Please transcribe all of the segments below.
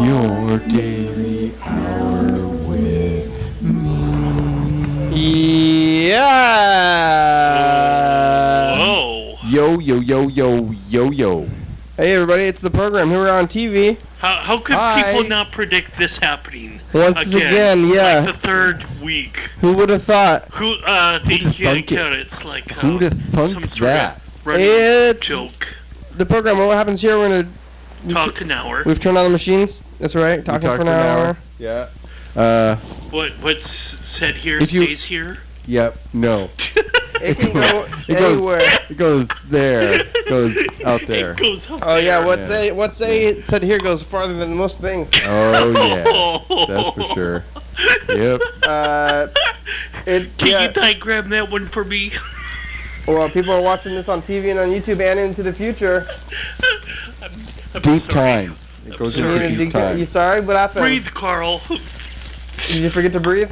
Your daily hour with me. Yeah. Whoa. Yo, yo, yo, yo, yo, yo. Hey everybody, it's the program. Here we're on TV. How could Hi. people not predict this happening? Once again, yeah. Like the third week. Who would have thought? They Who'da can't thunk it? count it. It's like Who'da thunk some sort that? of running It's joke. the program. What happens here? We're gonna Talk an hour. We've turned on the machines. That's right. Talking for an hour. Yeah. What's said here If you- stays here. Yep. No. It can go It anywhere. goes there. Goes out there. It goes up Oh yeah, there. what's said here goes farther than most things. Oh yeah. That's for sure. Yep. Can you diagram that one for me? Well, people are watching this on TV and on YouTube and into the future. I'm Deep sorry. time. It goes sorry. into deep time. You sorry? What happened? Breathe, Carl. Did you forget to breathe?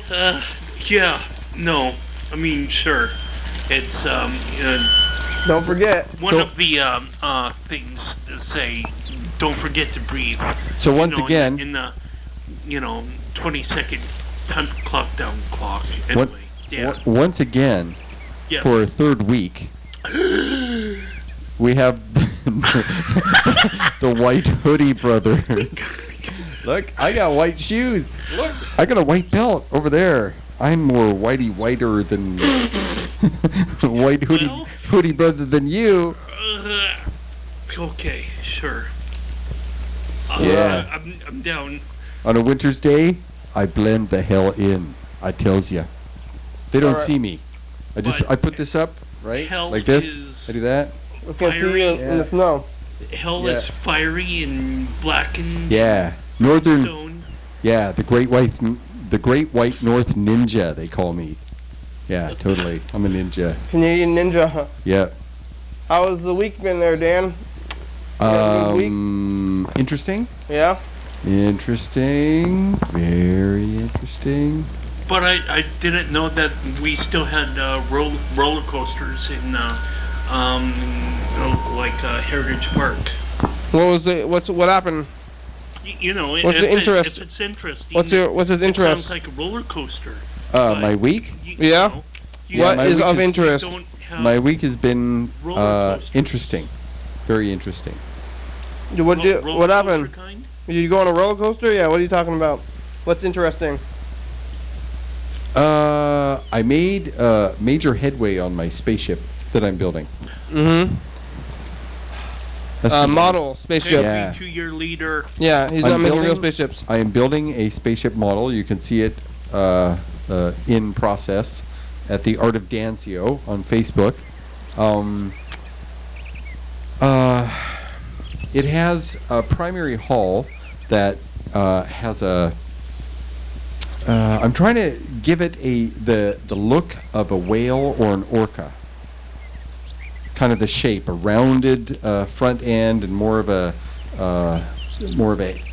Yeah. No. I mean, sure. It's Don't forget. one of the things to say. Don't forget to breathe. So once again, in the 20-second time countdown clock. Anyway, yeah. once again, Yeah. for a third week, we have the White Hoodie Brothers. Look, I got white shoes. Look, I got a white belt over there. I'm more whiter than White Hoodie Brother than you. Okay, sure. Yeah. I'm down. On a winter's day, I blend the hell in. I tells ya. They don't Alright. see me. I put this up, right? Hell Like this. is I do that. We can't see you in Yeah. the snow. Hell Yeah. is fiery and blackened. Yeah. Northern. Stone. Yeah, the Great White North Ninja, they call me. Yeah, totally. I'm a ninja. Canadian Ninja. Huh? Yeah. How has the week been there, Dan? Yeah, good Interesting. Yeah. Interesting. Very interesting. But I didn't know that we still had roller coasters in Heritage Park. What was it? What happened? What's If the interest? If it's interesting. What's his It interest? sounds like a roller coaster. But My week? Yeah? What my is week of is- interest? Don't have My week has been roller coasters. interesting. Very interesting. What roller happened? coaster kind? You go on a roller coaster? Yeah. What are you talking about? What's interesting? I made major headway on my spaceship that I'm building. Mm-hmm. Model spaceship. Yeah. 2-year leader. Yeah, he's I'm not making real building- spaceships. I am building a spaceship model. You can see it in process at the Art of Dancio on Facebook. It has a primary hull that has a. I'm trying to give it the look of a whale or an orca. Kind of the shape, a rounded front end and more of a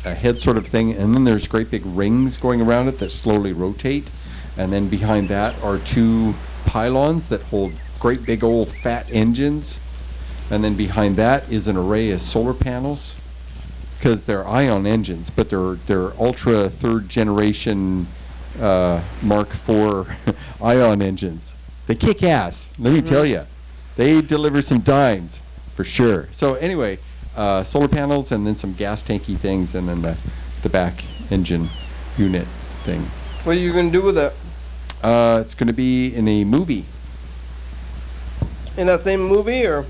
head sort of thing, and then there's great big rings going around it that slowly rotate, and then behind that are 2 pylons that hold great big old fat engines, and then behind that is an array of solar panels, because they're ion engines, but they're ultra 3rd generation Mark IV ion engines. They kick ass, let me tell you. They deliver some dimes, for sure. So anyway, solar panels and then some gas tanky things, and then the back engine unit thing. What are you gonna do with it? It's going to be in a movie. In that same movie or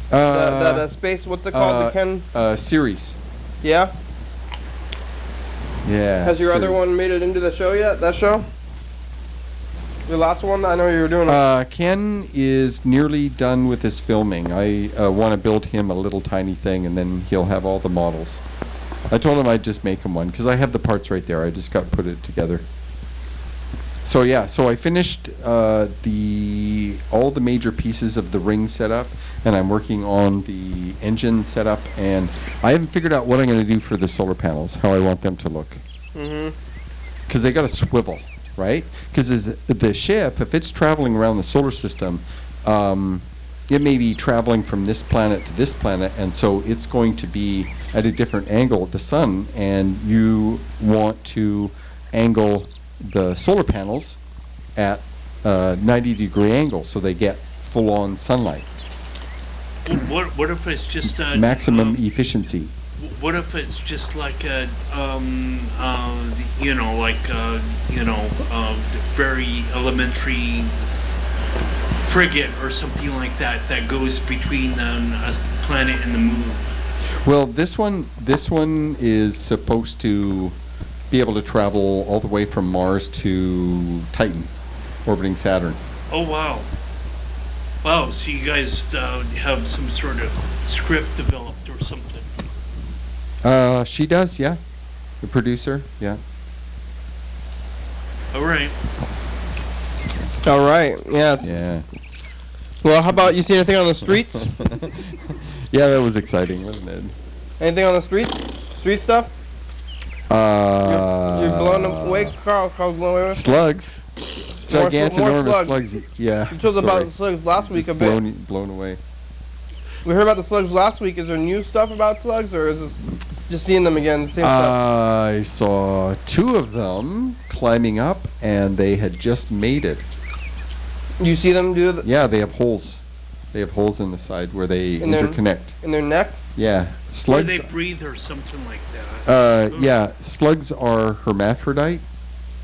that space? What's it called? The Ken? Series. Yeah. Yeah. Has your other series. one made it into the show yet? That show? The last one? I know you were doing. Ken is nearly done with his filming. I want to build him a little tiny thing, and then he'll have all the models. I told him I'd just make him one, because I have the parts right there. I just got to put it together. So yeah, so I finished all the major pieces of the ring setup, and I'm working on the engine setup, and I haven't figured out what I'm going to do for the solar panels, how I want them to look. Mm-hmm. Because they got to swivel, right? Because the ship, if it's traveling around the solar system, it may be traveling from this planet to this planet, and so it's going to be at a different angle at the sun, and you want to angle the solar panels at a 90-degree angle so they get full-on sunlight. What if it's just Maximum efficiency. What if it's just like a very elementary frigate or something like that goes between a planet and the moon? Well, this one is supposed to be able to travel all the way from Mars to Titan, orbiting Saturn. Oh wow! Wow, so you guys have some sort of script developed or something? She does, yeah. The producer, yeah. All right. All right. Yeah. Yeah. Well, how about you see anything on the streets? Yeah, that was exciting, wasn't it? Anything on the streets? Street stuff? You're blowing them away, Carl. Carl's blowing away. Slugs. Gigantinormous slugs. Yeah. You told us about slugs last week a bit. Blown away. We heard about the slugs last week. Is there new stuff about slugs, or is this just seeing them again? Same stuff? I saw 2 of them climbing up, and they had just made it. You see them do Yeah, they have holes. They have holes in the side where they interconnect. in their neck? Yeah. Or Slugs. they breathe or something like that. Yeah, slugs are hermaphrodite,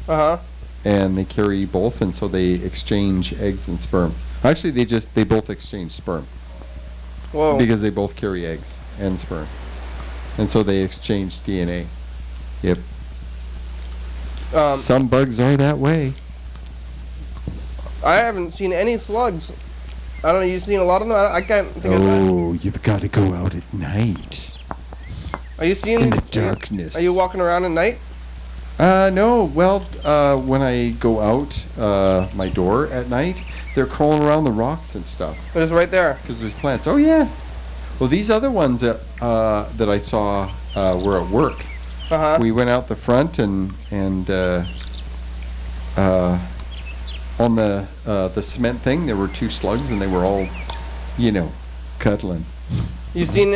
Uh-huh. and they carry both, and so they exchange eggs and sperm. Actually, they both exchange sperm. Whoa. Because they both carry eggs and sperm. And so they exchange DNA. Yep. Some bugs are that way. I haven't seen any slugs. I don't know, you've seen a lot of them? I can't think of that. Oh, you've got to go out at night. Are you seeing In the these- darkness. Are you walking around at night? No. Well, when I go out my door at night, they're crawling around the rocks and stuff. But it's right there. Because there's plants. Oh, yeah. Well, these other ones that I saw were at work. Uh-huh. We went out the front and on the cement thing, there were 2 slugs, and they were all, cuddling. You seen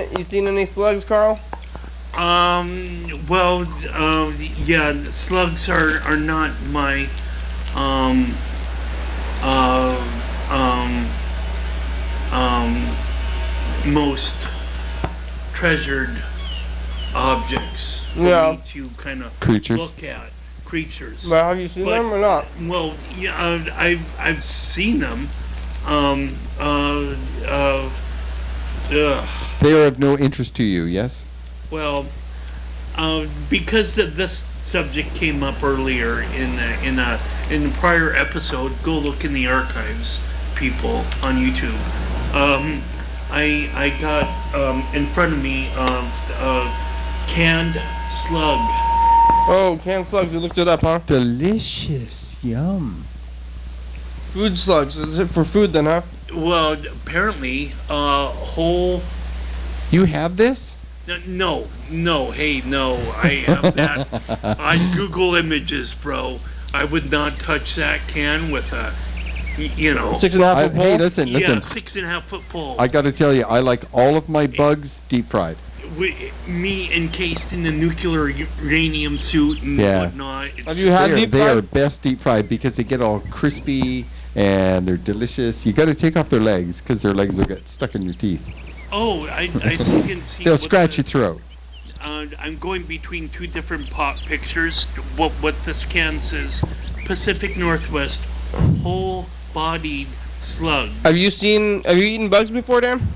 any slugs, Carl? Well, yeah, slugs are not my, most treasured objects for Yeah. me to kind of Creatures. look at. Creatures. But have you seen But- them or not? Well, yeah, I've seen them. Ugh. They are of no interest to you, yes? Well, because this subject came up earlier in the prior episode, go look in the archives, people, on YouTube. I got in front of me canned slug. Oh, canned slugs. You looked it up, huh? Delicious. Yum. Food slugs. Is it for food then, huh? Well, apparently, whole. You have this? No, hey, no, I have that on Google Images, bro. I would not touch that can with a, 6.5 foot pole? Hey, listen. Yeah, 6.5 foot pole. I got to tell you, I like all of my bugs deep fried. Me encased in the nuclear uranium suit and Yeah. whatnot. Have you had deep They are fried? best deep fried because they get all crispy and they're delicious. You got to take off their legs because their legs will get stuck in your teeth. Oh, I can see. They'll what scratch the- your throat. I'm going between 2 different pop pictures. What this can says: Pacific Northwest, whole-bodied slug. Have you eaten bugs before, Dan?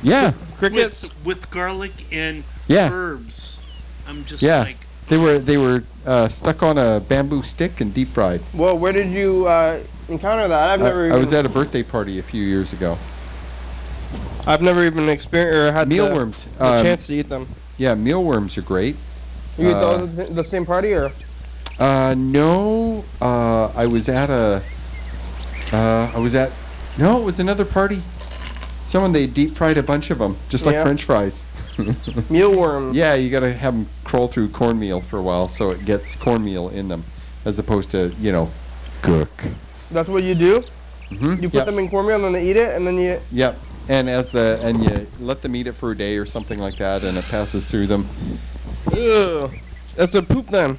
Yeah, Crickets? with garlic and Yeah. herbs. I'm just yeah. like, They were stuck on a bamboo stick and deep fried. Well, where did you encounter that? I was at a birthday party a few years ago. I've never even experienced or had Mealworms. the chance to eat them. Yeah, mealworms are great. You eat those at the same party, or? No, I was at no, it was another party. They deep fried a bunch of them, just like Yeah. French fries. Mealworms. Yeah, you gotta have them crawl through cornmeal for a while so it gets cornmeal in them, as opposed to, cook. That's what you do? Mm-hmm. You put them in cornmeal and then they eat it, and then you... Yep. And and you let them eat it for a day or something like that, and it passes through them. Ew. That's a poop then.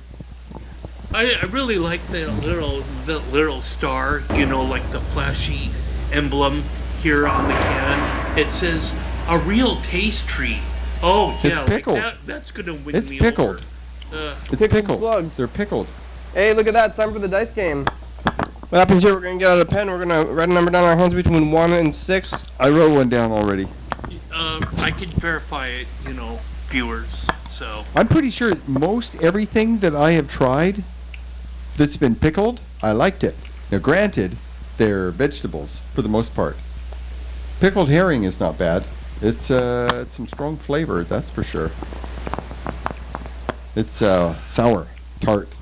I really like the little star, like the flashy emblem here on the can. It says a real taste treat. Oh yeah, It's pickled. Like that's gonna win It's me pickled. over. It's pickled. Slugs. They're pickled. Hey, look at that. It's time for the dice game. What happens here? We're going to get out a pen. We're going to write a number down in our hands between 1 and 6. I wrote one down already. I can verify it, viewers. So I'm pretty sure most everything that I have tried that's been pickled, I liked it. Now, granted, they're vegetables for the most part. Pickled herring is not bad. It's some strong flavor, that's for sure. It's sour, tart.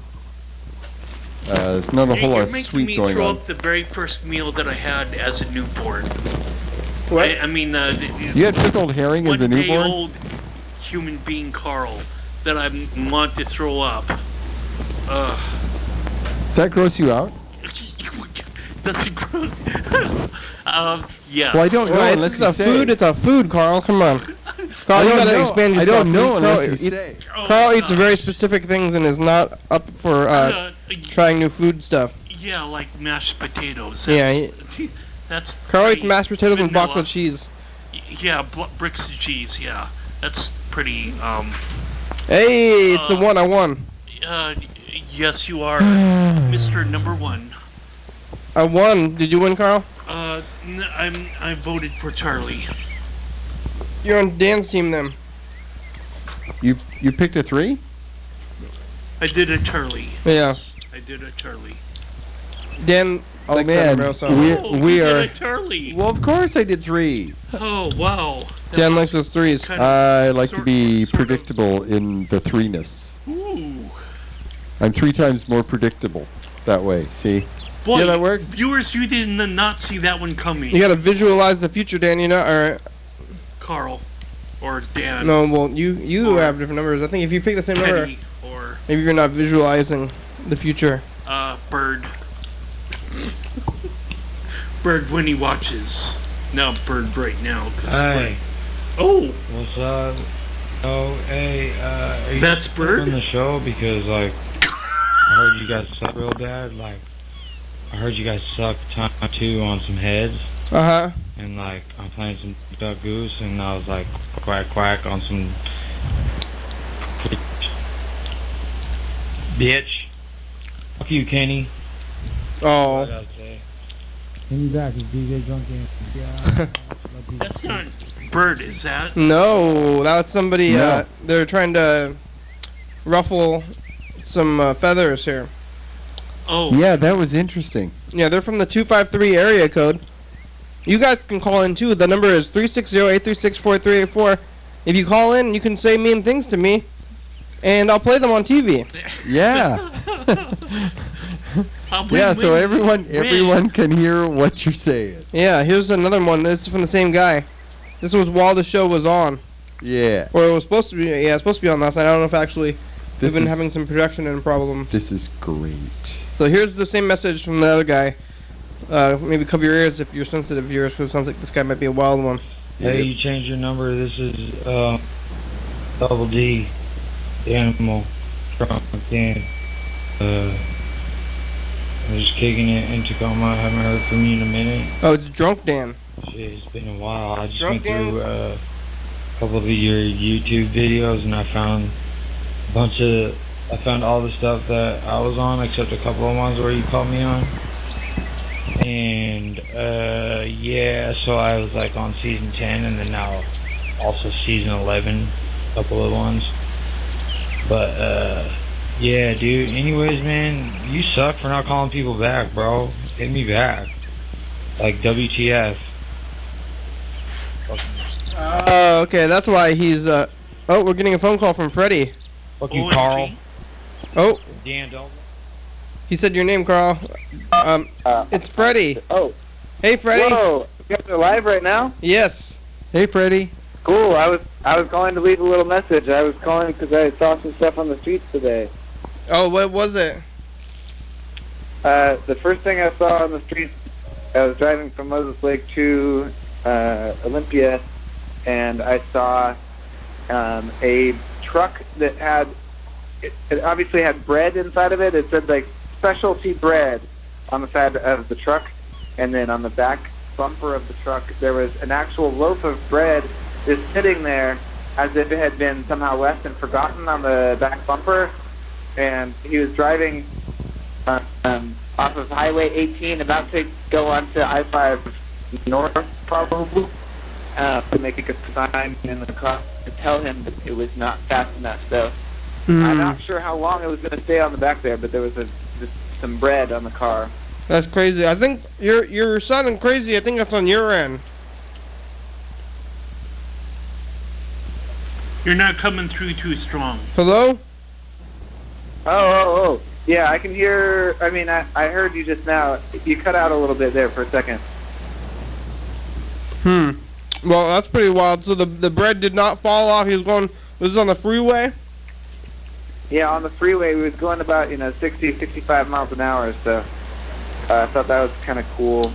There's not a whole lot of sweet going throw on. up the very first meal that I had as a newborn. What? I mean, You had pickled herring as a newborn? one-day-old human being Carl that I want to throw up. Does that gross you out? Does it grow? Yeah. Well, I don't know Well, unless it's you a say. food. It's a food, Carl. Come on. Carl, you gotta expand I yourself. don't know Carl unless you eats- say. Carl Oh, eats very specific things and is not up for trying new food stuff. Yeah, like mashed potatoes. Yeah, That's Carl eats pretty mashed potatoes with a box vanilla. of cheese. Yeah, bricks of cheese. Yeah, that's pretty. Hey, it's a 1. I won. Yes, you are, Mr. Number One. I won. Did you win, Carl? I voted for Charlie. You're on Dan's team then. You picked a 3? I did a Charlie. Yeah. I did a Charlie. Dan. Oh likes man, that rail song. we you are. did a Charlie. Well, of course I did 3. Oh wow. Dan likes those 3s. Kind of- I like to be sort of- predictable in the 3-ness. Ooh. I'm 3 times more predictable that way. See? Boy, See how that works? Viewers, you did not see that one coming. You gotta visualize the future, Dan. You know, or Carl, or Dan. no? Well, you Or have different numbers. I think if you pick the same number, Teddy, or maybe you're not visualizing the future. Bird. Bird when he watches. No, Bird right now. 'Cause Hey, oh, what's up? Oh, hey, are you That's Bird? on the show? Because, like, I heard you guys suck real bad. Like, I heard you guys suck time 2 on some heads. Uh huh. And, like, I'm playing some Duck Goose, and I was like, quack, quack on some... Bitch. Fuck you, Kenny. Oh. What I say. Kenny back is DJ Drunken. Yeah. that's not Bird, is that? No, that's somebody. No. They're trying to ruffle some feathers here. Oh, Yeah, that was interesting. Yeah, they're from the 253 area code. You guys can call in too. The number is 360-836-4384. If you call in, you can say mean things to me, and I'll play them on TV. Yeah. Yeah, so everyone can hear what you're saying. Yeah, here's another one. This is from the same guy. This was while the show was on, Yeah. or it was supposed to be. Yeah, it's supposed to be on last night. I don't know if actually This we've been is- having some production and problem. This is great. So here's the same message from the other guy. Maybe cover your ears if you're sensitive viewers, because it sounds like this guy might be a wild one. Hey, you changed your number. This is Double D, the animal from again. I'm just kicking it in Tacoma. I haven't heard from you in a minute. Oh, it's Drunk Dan. Shit, it's been a while. I just Drunk went through a couple of your YouTube videos, and I found I found all the stuff that I was on, except a couple of ones where you called me on. And yeah, so I was like on season 10, and then now also season 11, a couple of ones. But yeah, dude. Anyways, man, you suck for not calling people back, bro. Hit me back. Like WTF. Oh, okay, that's why he's. Oh, we're getting a phone call from Freddie. Fuck you, OMG. Carl. Oh, Dan Dalton. he said your name, Carl. It's Freddie. Oh, Hey, Freddie. whoa! You guys are live right now. Yes. Hey, Freddie. Cool. I was calling to leave a little message. I was calling because I saw some stuff on the streets today. Oh, what was it? The first thing I saw on the streets, I was driving from Moses Lake to Olympia, and I saw a truck that had, it obviously had bread inside of it. It said like specialty bread on the side of the truck, and then on the back bumper of the truck there was an actual loaf of bread just sitting there as if it had been somehow left and forgotten on the back bumper. And he was driving off of Highway 18, about to go onto I-5 North, probably, to make a good sign in the car to tell him that it was not fast enough. So I'm not sure how long it was going to stay on the back there, but there was just some bread on the car. That's crazy. I think you're sounding crazy. I think that's on your end. You're not coming through too strong. Hello? Oh. Yeah, I can hear, I mean, I heard you just now. You cut out a little bit there for a second. Well, that's pretty wild. So the bread did not fall off. He was on the freeway? Yeah, on the freeway. We was going about, 60, 65 miles an hour, so I thought that was kind of cool.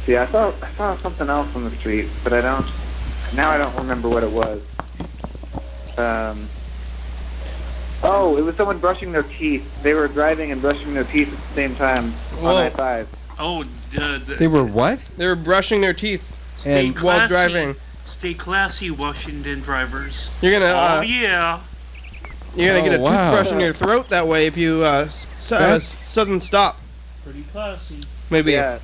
See, I saw something else on the street, but I don't remember what it was. Oh, it was someone brushing their teeth. They were driving and brushing their teeth at the same time on I-5. Oh, They were what? They were brushing their teeth stay while classy. driving. Stay classy, Washington drivers. You're gonna Oh yeah. you're gonna get a wow. toothbrush in your throat that way if you sudden stop. Pretty classy. Maybe. Yeah.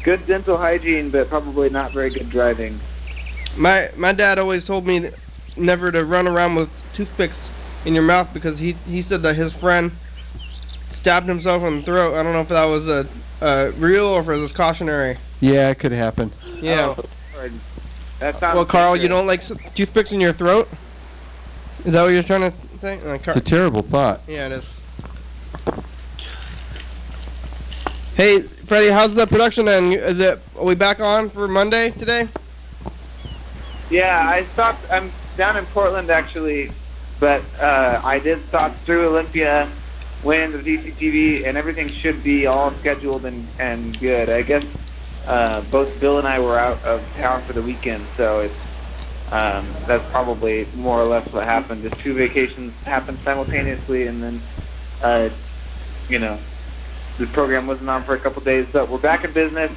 Good dental hygiene, but probably not very good driving. My dad always told me never to run around with toothpicks in your mouth because he said that his friend stabbed himself in the throat. I don't know if that was a real or if it was cautionary. Yeah, it could happen. Yeah. Oh, Lord. That sounds Well, Carl, dangerous. you don't like toothpicks in your throat? Is that what you're trying to say? It's a terrible thought. Yeah, it is. Hey, Freddie, how's the production end? Are we back on for Monday today? Yeah, I'm down in Portland, actually, but I did stop through Olympia, went into the TCTV, and everything should be all scheduled and good. I guess both Bill and I were out of town for the weekend, so it's that's probably more or less what happened. Just two vacations happened simultaneously, and then, the program wasn't on for a couple days. But we're back in business,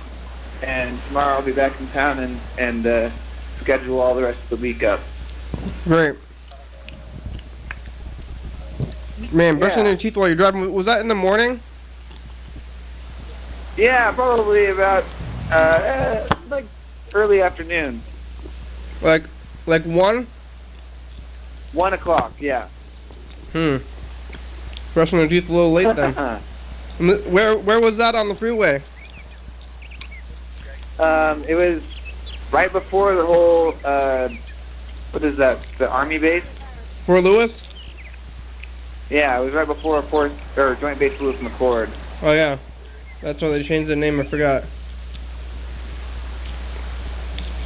and tomorrow I'll be back in town and schedule all the rest of the week up. Great. Man, brushing Yeah. your teeth while you're driving, was that in the morning? Yeah, probably about like early afternoon. Like 1? 1 o'clock, yeah. Brushing your teeth a little late then. Where was that on the freeway? It was right before the whole, what is that, the Army base? Fort Lewis? Yeah, it was right before Joint Base Lewis McChord. Oh yeah. That's why they changed the name, I forgot.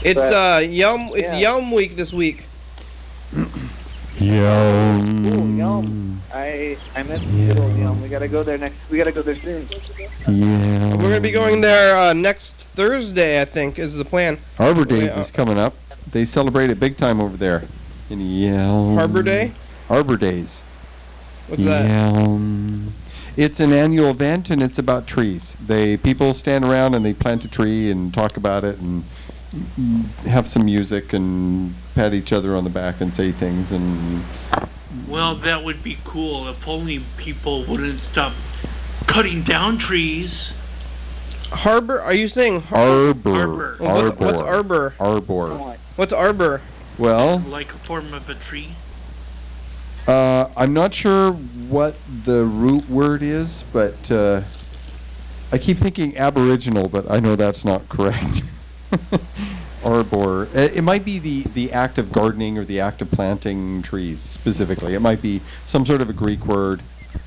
It's Yelm Yelm week this week. Ooh, Yelm. I missed the good old Yelm. We gotta go there soon. Yeah. We're gonna be going there next Thursday, I think, is the plan. Arbor Days is coming up. They celebrate it big time over there. In Yelm. Harbor Day? Arbor Days. What's that? Yelm. It's an annual event and it's about trees. People stand around and they plant a tree and talk about it and have some music and pat each other on the back and say things and. Well, that would be cool if only people wouldn't stop cutting down trees. Harbor? Are you saying Arbor. Arbor. What's arbor? Arbor. What's arbor? Well, Like a form of a tree. I'm not sure what the root word is, but I keep thinking aboriginal, but I know that's not correct. Arbor. It might be the act of gardening or the act of planting trees specifically. It might be some sort of a Greek word.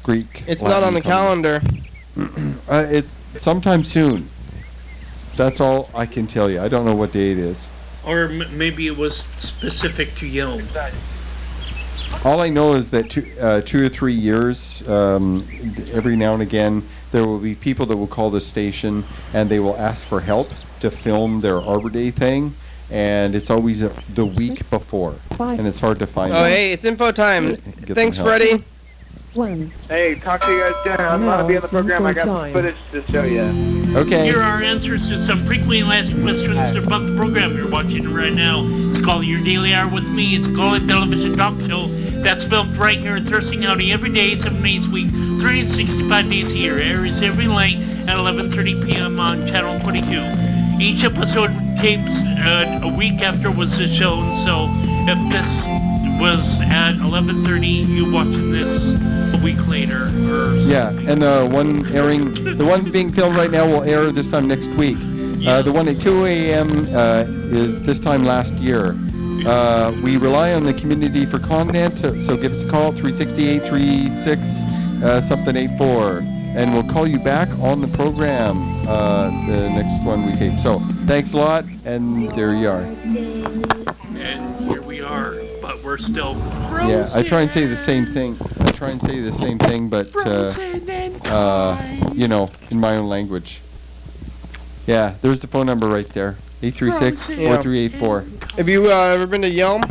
It's not on the calendar. It's sometime soon. That's all I can tell you. I don't know what day it is. Or maybe it was specific to Yelm. All I know is that 2 or 3 years, every now and again, there will be people that will call the station and they will ask for help. to film their Arbor Day thing, and it's always the week before, and it's hard to find. Oh, them. hey, it's info time. Get Thanks, some help. Freddie. Hey, talk to you guys soon. I want to be on the program. I got some footage to show you. Okay. Here are answers to some frequently asked questions about the program you're watching right now. It's called Your Daily Hour with Me. It's a call-in television talk show that's filmed right here in Thurston County every day, 7 days a week, 365 days a year. It airs every night at 11:30 p.m. on Channel 22. Each episode tapes a week after was shown, so if this was at 11:30, you watching this a week later or something. Yeah, and the one being filmed right now will air this time next week. The one at 2 a.m. Is this time last year. We rely on the community for content, so give us a call, 368-36-84, and we'll call you back on the program, the next one we tape. So, thanks a lot, and there you are. And here we are, but we're still frozen. Yeah, I try and say the same thing. But, you know, in my own language. Yeah, there's the phone number right there, 836-4384. Have you ever been to Yelm?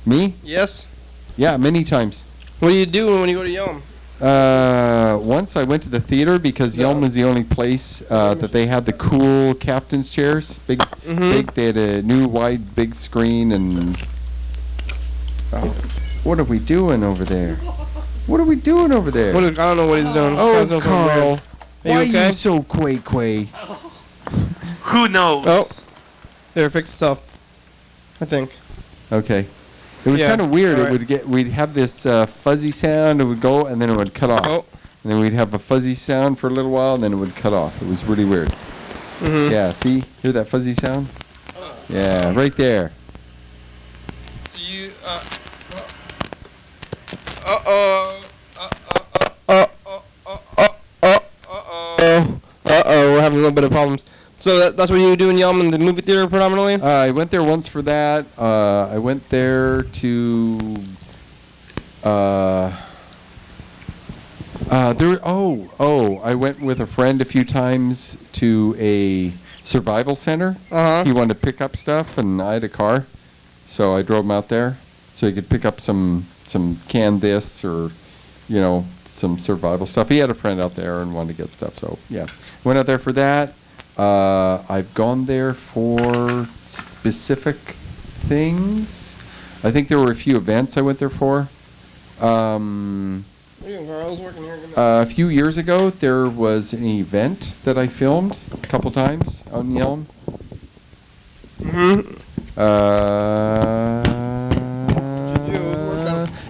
Me? Yes. Yeah, many times. What do you do when you go to Yelm? Once I went to the theater because Yelm was the only place that they had the cool captain's chairs. Big. They had a new wide big screen and. Oh, what are we doing over there? I don't know what he's doing. Oh, Carl. Carl. Are you Why okay? are you so quay? Who knows? Oh. There, fix itself. I think. Okay. It was Yeah, kind of weird. alright. We'd have this fuzzy sound. It would go and then it would cut off. Oh. And then we'd have a fuzzy sound for a little while and then it would cut off. It was really weird. Mm-hmm. Yeah. See? Hear that fuzzy sound? Yeah. Right there. So you, we're having a little bit of problems. So that's what you do in Yelm in the movie theater predominantly? I went there once for that. I went there to. I went with a friend a few times to a survival center. Uh-huh. He wanted to pick up stuff, and I had a car, so I drove him out there so he could pick up some canned this or, you know, some survival stuff. He had a friend out there and wanted to get stuff, so yeah, went out there for that. I've gone there for specific things. I think there were a few events I went there for. A few years ago, there was an event that I filmed a couple times out in Yelm.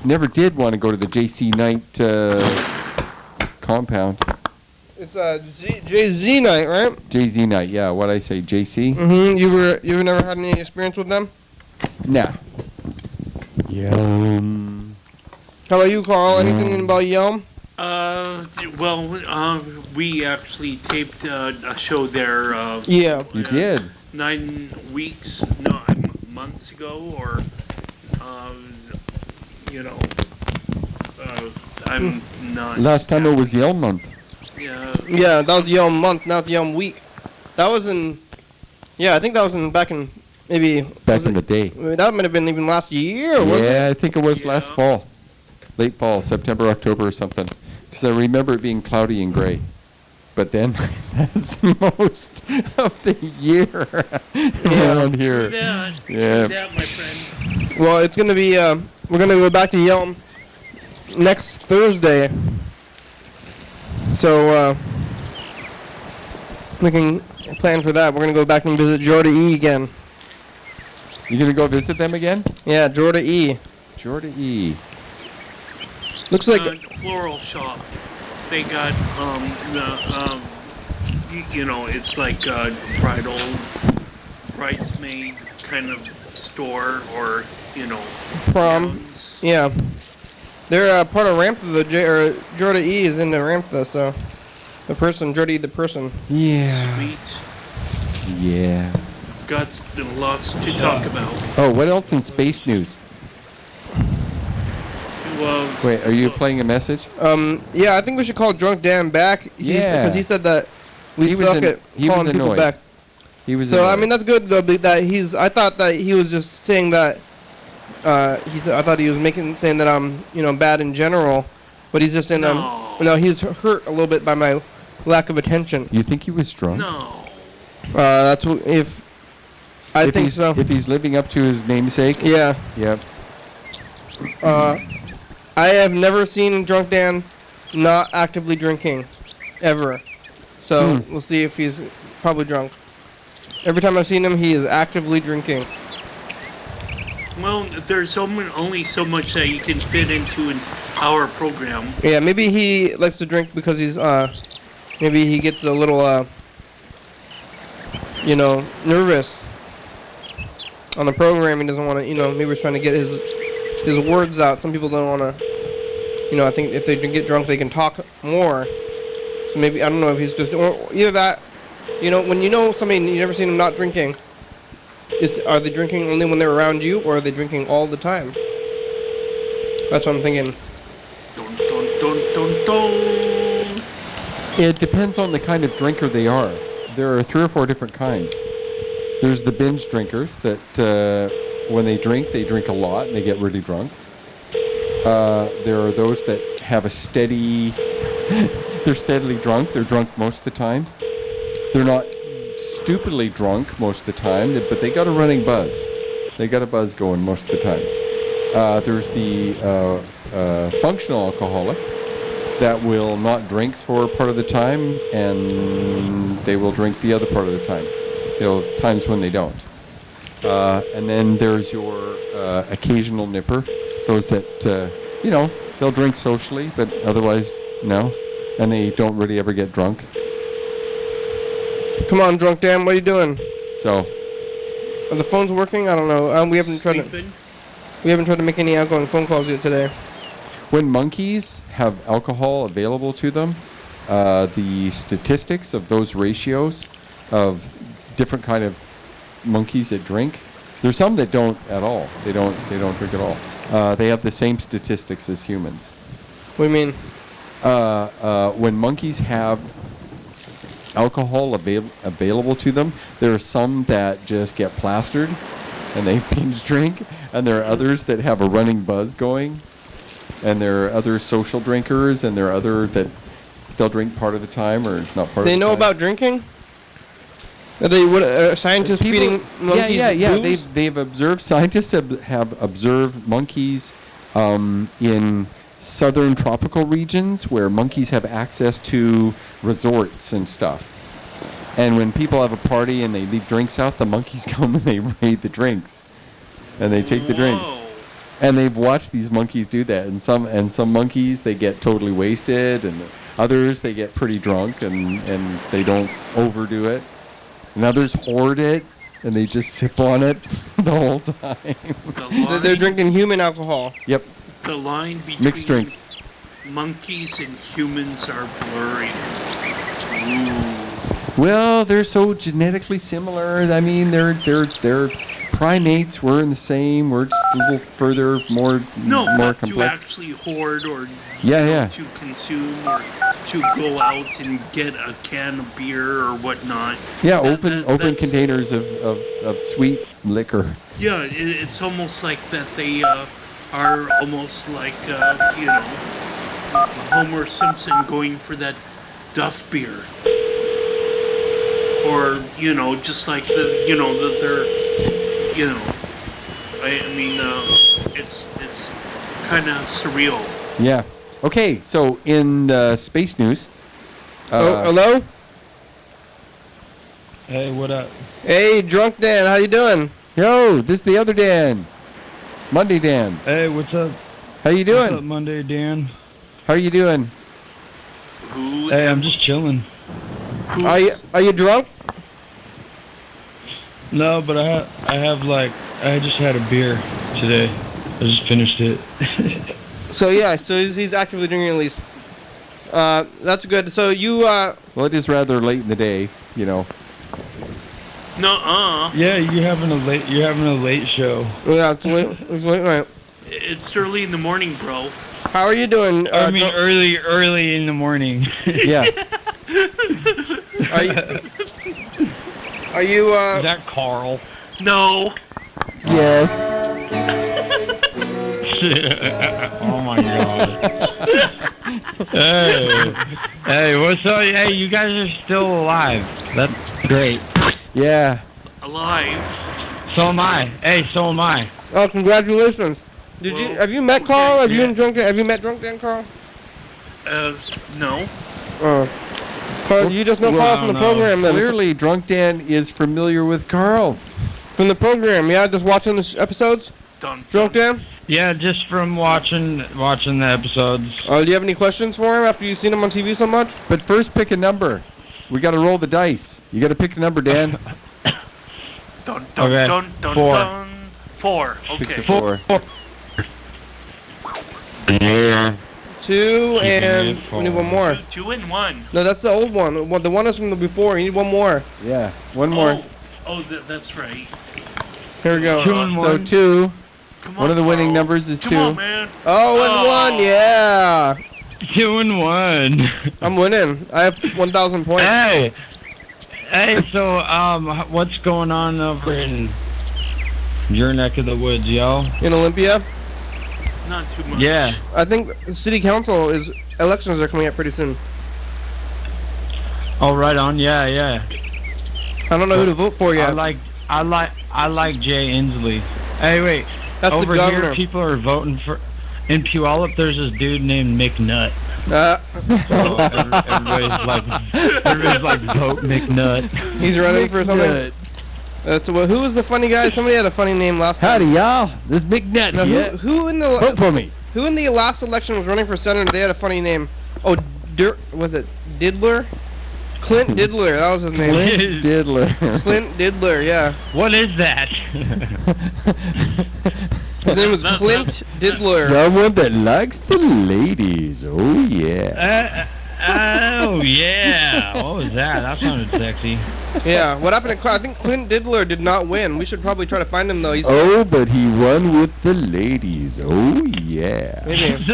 Never did want to go to the JC Knight compound. It's Jay-Z night, right? JZ Knight, yeah. What I say, JC? Mm-hmm. You never had any experience with them? Nah. Yelm. How about you, Carl? Anything about Yelm? We actually taped a show there. Yeah. You did. 9 weeks, months ago, or I'm not. Last time it was Yelm month. Yeah. Yeah, that was Yelm month. Now it's Yelm week. That was in. Yeah, I think that was back in maybe. Back in the day. That might have been even last year. Wasn't it? Yeah, I think it was last fall. Late fall, September, October or something. Because I remember it being cloudy and gray. But then, that's most of the year around here. Yeah. Yeah. My friend. Well, it's going to be. We're going to go back to Yelm next Thursday. So, we can plan for that. We're going to go back and visit Jorda E again. You going to go visit them again? Yeah, Jorda E. Jorda E. Looks like Floral shop. They got it's like a bridal bridesmaid kind of store, or prom. gowns. Yeah. They're part of Ramtha. Jorda E is in the Ramtha, so the person, Jorda E the person. Yeah. Sweet. Yeah. Got lots to talk about. Oh, what else in space news? Well, Wait, are you playing a message? Yeah, I think we should call Drunk Dan back. Yeah. Because he said that We He was suck an- at he was calling people annoyed. back. He was. So I annoyed. mean that's good though. That he's. I thought that he was just saying that. I thought he was saying that I'm bad in general, but he's just saying No. he's hurt a little bit by my lack of attention. You think he was drunk? No. That's if. I If think he's, so. If he's living up to his namesake. Yeah. Yep. I have never seen Drunk Dan not actively drinking, ever. So we'll see if he's probably drunk. Every time I've seen him, he is actively drinking. Well, there's only so much that you can fit into an hour program. Yeah, maybe he likes to drink because he's maybe he gets a little nervous on the program. He doesn't want to, maybe he's trying to get his words out. Some people don't want to, I think if they get drunk, they can talk more. So maybe, I don't know if he's just, or either that, when you know somebody and you've never seen them not drinking, are they drinking only when they're around you, or are they drinking all the time? That's what I'm thinking. Dun, dun, dun, dun, dun. It depends on the kind of drinker they are. There are 3 or 4 different kinds. There's the binge drinkers that when they drink a lot and they get really drunk. There are those that have a steady, they're steadily drunk. They're drunk most of the time. They're not stupidly drunk most of the time, but they got a running buzz. They got a buzz going most of the time. There's the functional alcoholic that will not drink for part of the time, and they will drink the other part of the time. Times when they don't. And then there's your occasional nipper, those that, they'll drink socially, but otherwise, no. And they don't really ever get drunk. Come on, Drunk Dan, what are you doing? So, Are the phones working? I don't know. We haven't tried Sleeping. to make any outgoing phone calls yet today. when monkeys have alcohol available to them, the statistics of those ratios of different kind of monkeys that drink, there's some that don't at all. They don't drink at all. They have the same statistics as humans. What do you mean? When monkeys have alcohol available to them, there are some that just get plastered and they binge drink, and there are others that have a running buzz going, and there are other social drinkers, and there are other that they'll drink part of the time or not part of the time. They know about drinking? Are they scientists feeding monkeys Yeah. booze? They've observed. Scientists have observed monkeys in southern tropical regions where monkeys have access to resorts and stuff. And when people have a party and they leave drinks out, the monkeys come and they raid the drinks, and they take the drinks. Whoa. And they've watched these monkeys do that. And some monkeys, they get totally wasted, and others they get pretty drunk and they don't overdo it. And others hoard it and they just sip on it the whole time. They're drinking human alcohol. Yep, The line between mixed drinks. monkeys and humans are blurring. Ooh. Well, they're so genetically similar. I mean, they're primates. We're in the same. We're just a little further, more Not complex. to actually hoard or Yeah. to consume or to go out and get a can of beer or whatnot. Yeah, That- open that's- containers of sweet liquor. Yeah, it's almost like that they are almost like, Homer Simpson going for that Duff beer. Or, just like it's kind of surreal. Yeah. Okay, so in space news. Hello? Hey, what up? Hey, Drunk Dan, how you doing? Yo, this is the other Dan. Monday Dan. Hey, what's up? How you What's up, doing? Monday, Dan? How you doing? Who? Hey, I'm just chilling. Are you drunk? No, but I just had a beer today. I just finished it. So he's actively drinking at least. That's good. So you Well, it is rather late in the day, Nuh-uh. Yeah, you're having a late show. yeah, it's late night. It's early in the morning, bro. How are you doing? I mean, early in the morning. Yeah. Are you? Are you? Is that Carl? No. Yes. Oh my god. Hey, what's up? Hey, you guys are still alive. That's great. Yeah. Alive. So am I. Hey, so am I. Oh, congratulations. Have you met Carl? Have you met Drunk Dan, Carl? No. Carl, you just know Carl from the program then. Clearly, Drunk Dan is familiar with Carl. From the program, yeah, just watching the episodes? Drunk Dan? Yeah, just from watching the episodes. Do you have any questions for him after you've seen him on TV so much? But first, pick a number. We got to roll the dice. You got to pick a number, Dan. Dun, dun, Okay. dun, dun, 4. dun. 4. Picks a Okay. 4. 2 and we need one more. 2 and 1. No, that's the old one. The one is from the before. You need one more. Yeah. One more. That's right. Here we go. 2 and 1. So 2. Come One of the winning Carl. numbers is Come 2. on, man. Oh, and one, yeah. 2 and 1. I'm winning. I have 1,000 points. Hey, so what's going on over in your neck of the woods, yo? In Olympia? Not too much. Yeah. I think the city council elections are coming up pretty soon. Oh, right on. Yeah. I don't know who to vote for yet. I like Jay Inslee. Hey, wait. That's over the governor. here, people are voting for. In Puyallup, there's this dude named McNutt. Uh, So everybody's like, vote McNutt. he's running for something. Who was the funny guy? Somebody had a funny name last time. Howdy, y'all. This is McNutt Now, here. who in Vote the for me. who in the last election was running for senator? They had a funny name. Oh, was it Diddler? Clint Diddler. That was his name. Clint Diddler. Clint Diddler. Yeah. What is that? His name was Clint Diddler. Someone that likes the ladies. Oh, yeah. Oh yeah. What was that? That sounded sexy. Yeah. What happened to? I think Clint Diddler did not win. We should probably try to find him though. He's Oh, but he won with the ladies. Oh, yeah. maybe.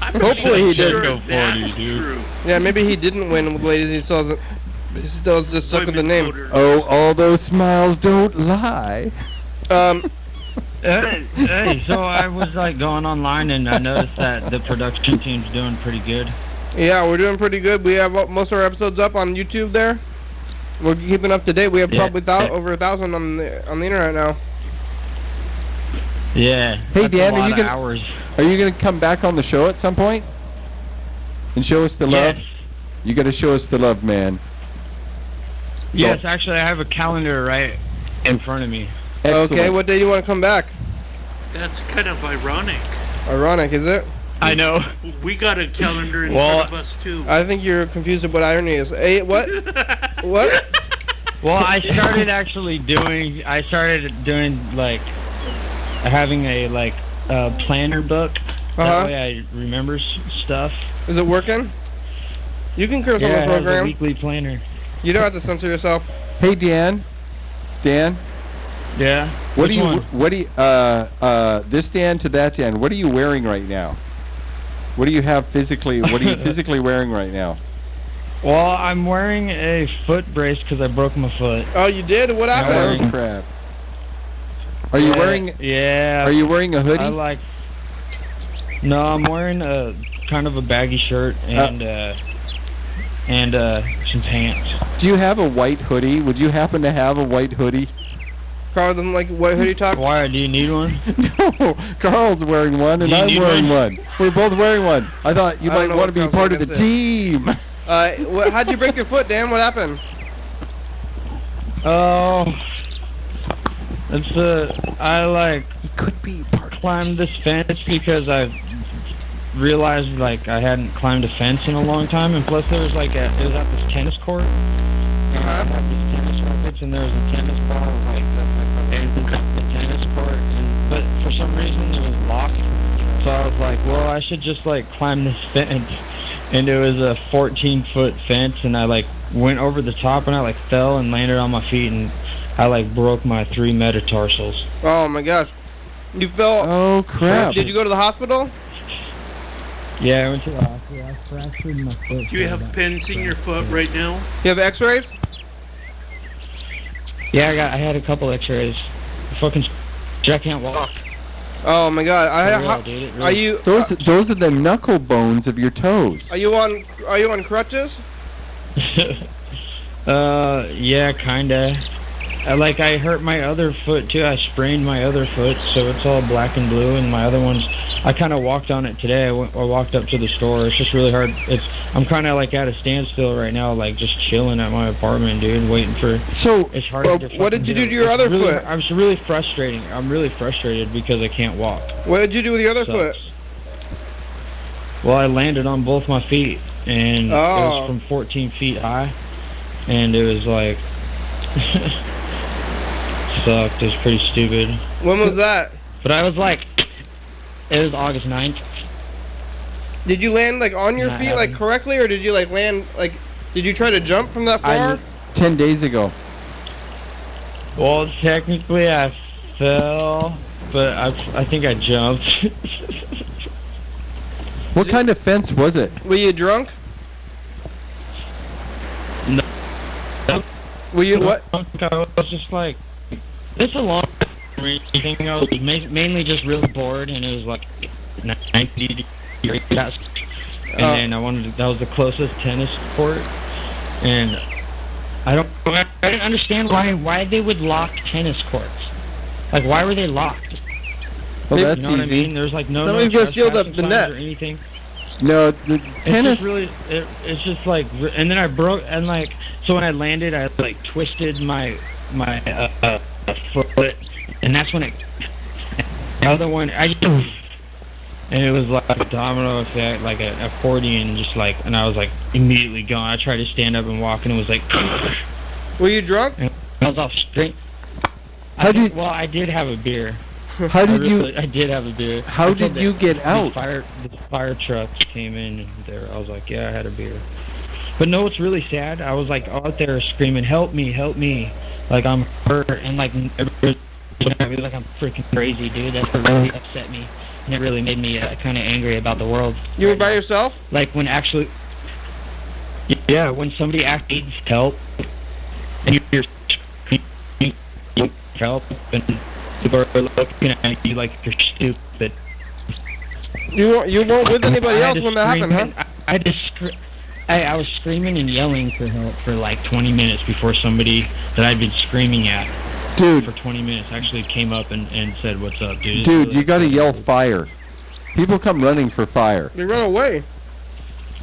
I'm Hopefully he did. sure Go that's 40, dude. true. Yeah, maybe he didn't win with ladies. He still is just stuck with the name. Voter. Oh, all those smiles don't lie. Hey, so I was like going online and I noticed that the production team's doing pretty good. Yeah, we're doing pretty good. We have most of our episodes up on YouTube there. We're keeping up to date. We have probably over 1,000 on the internet now. Yeah. Hey, that's Dan, a are lot you of gonna- hours. Are you going to come back on the show at some point? And show us the love? Yes. You got to show us the love, man. So- Yes, actually, I have a calendar right in front of me. Excellent. Okay, what day do you want to come back? That's kind of ironic. Ironic, is it? I know. We got a calendar in Well, front of us too. I think you're confused with what irony is. Hey, what? What? Well, I started doing like having a planner book. Uh-huh. That way I remember stuff. Is it working? You can curse on Yeah, the it has a program. weekly planner. You don't have to censor yourself. Hey, Dan. Dan, Yeah. what Which do you, one? this Dan to that Dan, what are you wearing right now? What do you have physically, what are you physically wearing right now? Well, I'm wearing a foot brace because I broke my foot. Oh, you did? What happened? Oh, crap. Are you wearing, Yeah. are you wearing a hoodie? No, I'm wearing a kind of a baggy shirt and some pants. Do you have a white hoodie? Would you happen to have a white hoodie? Carl doesn't like what hoodie talk. Why? Do you need one? No, Carl's wearing one and Do you I'm need wearing one. We're both wearing one. I thought you I don't might know want to what be Carl's part of the against it. team. How'd you break your foot, Dan? What happened? Oh, it's I He could be part of climbed this fence because I realized I hadn't climbed a fence in a long time, and plus there was it was at this tennis court. And I had these tennis rackets, and there was a tennis ball in the tennis court, but for some reason it was locked. So I was like, well, I should just climb this fence, and it was a 14-foot fence, and I went over the top, and I fell and landed on my feet, and I broke my 3 metatarsals. Oh my gosh. You fell. Oh, crap. Did you go to the hospital? Yeah, I went to the hospital. Yeah, I fractured my foot. Do you have pins in your foot right now? You have X-rays? Yeah, I had a couple X-rays. Fucking, I can't walk. Oh my God! For real, dude, it really- Are you Those are the knuckle bones of your toes. are you on crutches? Yeah, kinda. I hurt my other foot too. I sprained my other foot, so it's all black and blue. And my other one's, I kind of walked on it today. I walked up to the store. It's just really hard. I'm kind of like at a standstill right now, like just chilling at my apartment, dude, waiting for. So, It's hard. what did you do to your other foot? I was really frustrating. I'm really frustrated because I can't walk. What did you do with your other foot? Sucks. Well, I landed on both my feet, and it Oh. was from 14 feet high, and it was like. Sucked. It was pretty stupid. When was that? But I was like, it was August 9th. Did you land like on your Not feet like having- correctly, or did you like land like? Did you try to jump from that far? 10 days ago. Well, technically I fell, but I think I jumped. What kind of fence was it? Were you drunk? No. Were you what? I was just like, it's a long thing. I was mainly just really bored, and it was like 90 degrees. And then that was the closest tennis court, and I didn't understand why they would lock tennis courts. Like, why were they locked? Well, You that's know what I easy. mean? There's like no Somebody's gonna steal the trespassing net. signs or anything. No, the tennis. It's just really, it's just like, and then I broke, and like, so when I landed, I like twisted my foot, and that's when the other one, and it was like a domino effect, like an accordion, just like, and I was like immediately gone. I tried to stand up and walk, and it was like, Were you drunk? and I was off straight. Well, I did have a beer. How did you? I did have a beer. How did you get out? The fire trucks came in and there. I was like, yeah, I had a beer. But no, it's really sad. I was like out there screaming, help me, like I'm hurt, and like everybody looking at me like I'm freaking crazy, dude. That's what really upset me, and it really made me kind of angry about the world. You were by yourself? Like when actually, yeah, when somebody actually needs help, and you're screaming help, and people are looking at you like you're stupid. You weren't with anybody else when that happened, huh? I was screaming and yelling for help for like 20 minutes before somebody that I'd been screaming at Dude, for 20 minutes actually came up and said, what's up, dude? dude, you gotta yell fire. People come running for fire. They run away.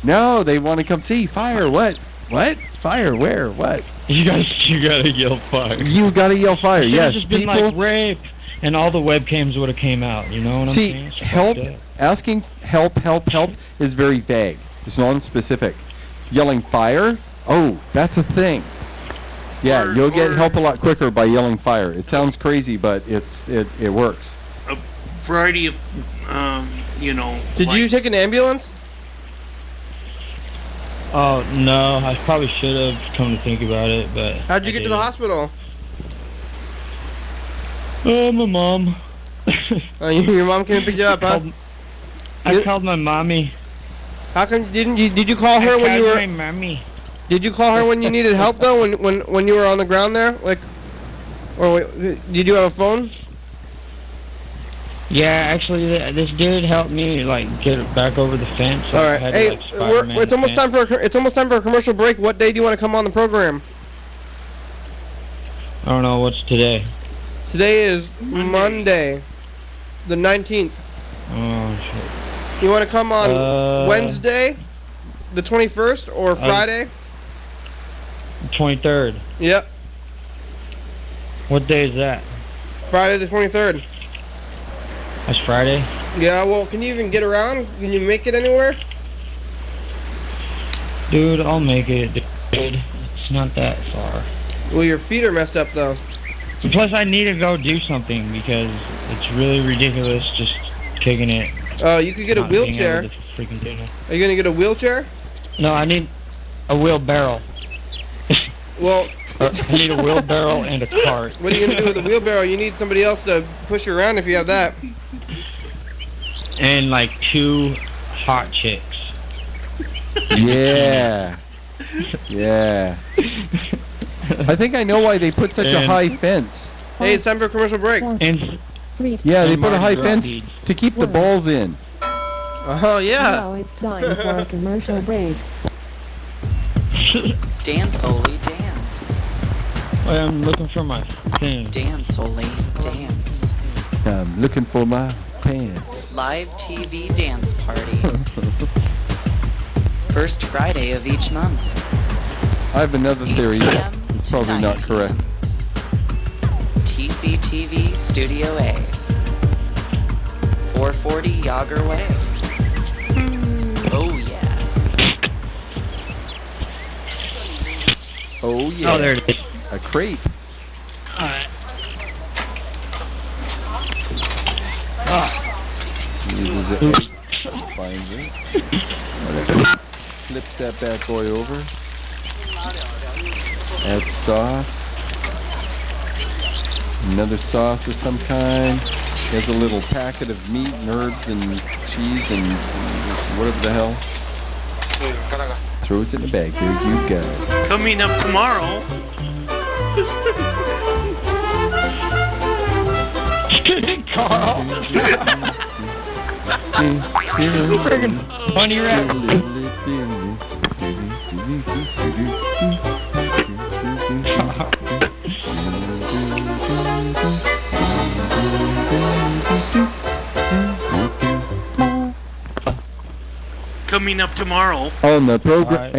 No, they want to come see fire. What? What? Fire? Where? What? You gotta yell fire. You gotta yell fire. Should've Yes, just been people. like rape, and all the webcams would have came out. You know what See, I'm saying? It's help, fucked up. asking help is very vague. It's non-specific. Yelling fire? Oh, that's a thing. Yeah, Or- you'll get or- help a lot quicker by yelling fire. It sounds crazy, but it works. A variety of, you know. Did you take an ambulance? Oh no, I probably should have come to think about it, but How'd you I get to the didn't. hospital? Oh, my mom. Your mom came and picked you up, huh? I called my mommy. How come did you call her when you my were? mommy. Did you call her when you needed help though? When you were on the ground there, like, or did you have a phone? Yeah, actually, this dude helped me like get it back over the fence. All I right. had to, Hey, like, Spider-Man it's the almost fence. time for a commercial break. What day do you want to come on the program? I don't know what's today. Today is Monday, the 19th. Oh shit. You want to come on Wednesday, the 21st, or Um, Friday? 23rd. Yep, What day is that? Friday the 23rd. That's Friday. Yeah, well, can you even get around? Can you make it anywhere? Dude, I'll make it, dude. It's not that far. Well, your feet are messed up though. Plus, I need to go do something because it's really ridiculous just kicking it. You could get a not being able wheelchair. to freaking do it. Are you gonna get a wheelchair? No, I need a wheelbarrow. Well, I need a wheelbarrow and a cart. what are you gonna do with a wheelbarrow? You need somebody else to push you around if you have that. And like 2 hot chicks. Yeah. Yeah. I think I know why they put such a high fence. Hey, it's time for a commercial break. And Yeah, they put a high Mardi Gras fence beads. to keep the balls in. Oh, yeah. Now it's time for a commercial break. Dance, Oli, dance. I'm looking for my thing. Dance, Oli, dance. I'm looking for my pants. Live TV dance party. First Friday of each month. I have another 8 theory. p.m. It's to probably 9 not p.m. correct. TCTV Studio A. 440 Yager Way. Oh yeah. Oh yeah. Oh, there it is. A crepe. Alright. Uses it. Finds it. Flips that bad boy over. Adds sauce. Another sauce of some kind. There's a little packet of meat and herbs and cheese and whatever the hell. Throws it in a bag. There you go. Coming up tomorrow. Carl. Bunny rabbit. Coming up tomorrow On the program.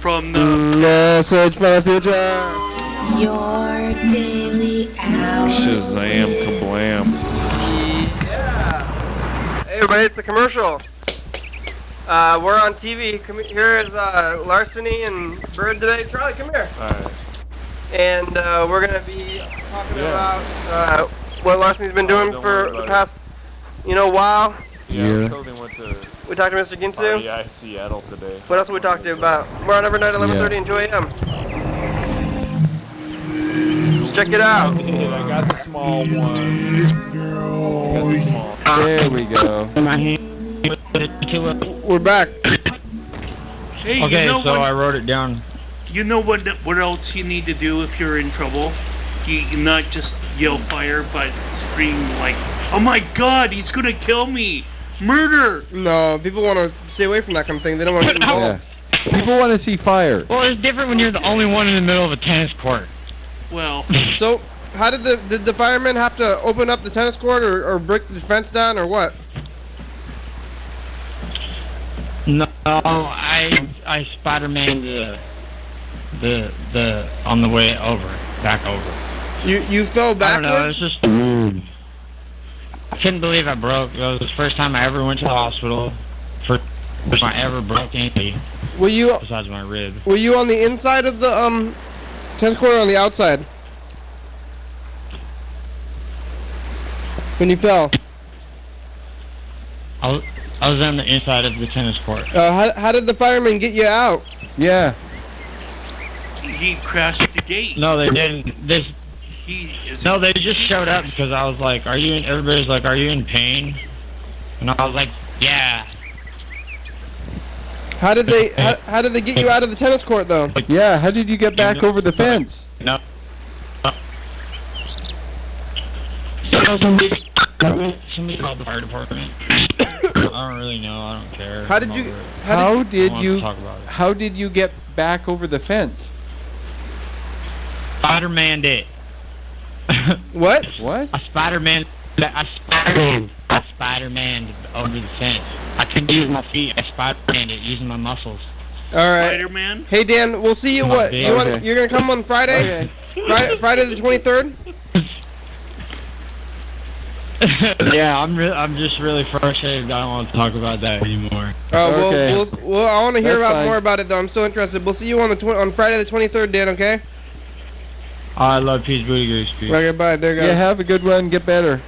from the Message from the future. Your daily hour. Shazam kablam. Hey, everybody, it's a commercial. We're on TV. Here is Larceny and Bird today. Charlie, come here. Alright. And we're going to be talking about what Larceny's been doing Don't for worry the about past, while. Yeah, Yeah. I totally went to We talked to Mr. Ginsu. REI Seattle today. What else did we talk to you about? We're on every night, 11:30 and 2 a.m. Check it out. Yeah, I got the small one. Got the small. There we go. In my hand. We're back. Hey, Okay, you know so what? I wrote it down. You know what else you need to do if you're in trouble? You not just yell fire, but scream like, "Oh my God, he's gonna kill me! Murder!" No, people want to stay away from that kind of thing. They don't want to get Yeah. involved. People want to see fire. Well, it's different when you're the only one in the middle of a tennis court. Well, So, how did the firemen have to open up the tennis court or break the fence down or what? No, I Spider-Man the on the way over, back over. You fell I don't know. backwards? It's just I couldn't believe I broke. It was the first time I ever went to the hospital. First time I ever broke anything Were you besides my rib. on the inside of the tennis court or on the outside? When you fell, I was on the inside of the tennis court. how did the firemen get you out? Yeah. he crashed the gate. No, they didn't. No, they just showed up because I was like, "Are you?" Everybody's like, "Are you in pain?" And I was like, "Yeah." How did they get you out of the tennis court though? Yeah. How did you get back over the fence? No. Somebody called the fire department. I don't really know. I don't care. How did I'm you- over it. How I don't did want to you? talk about it. How did you get back over the fence? Spider-Man did. What? What? I Spider-Man over the fence. I couldn't use my feet. I Spider-Man it using my muscles. All right. Spider-Man. Hey Dan, we'll see you. Come on, What? Dan. You want? Okay. You're gonna come on Friday? Okay. Friday the 23rd. Yeah, I'm just really frustrated. I don't want to talk about that anymore. Oh, Okay. well, I want to hear That's about fine. more about it though. I'm still interested. We'll see you on on Friday the 23rd, Dan. Okay? I love Peach Booty Goose. Peach. Okay, bye. There you go. Yeah. Have a good one. Get better.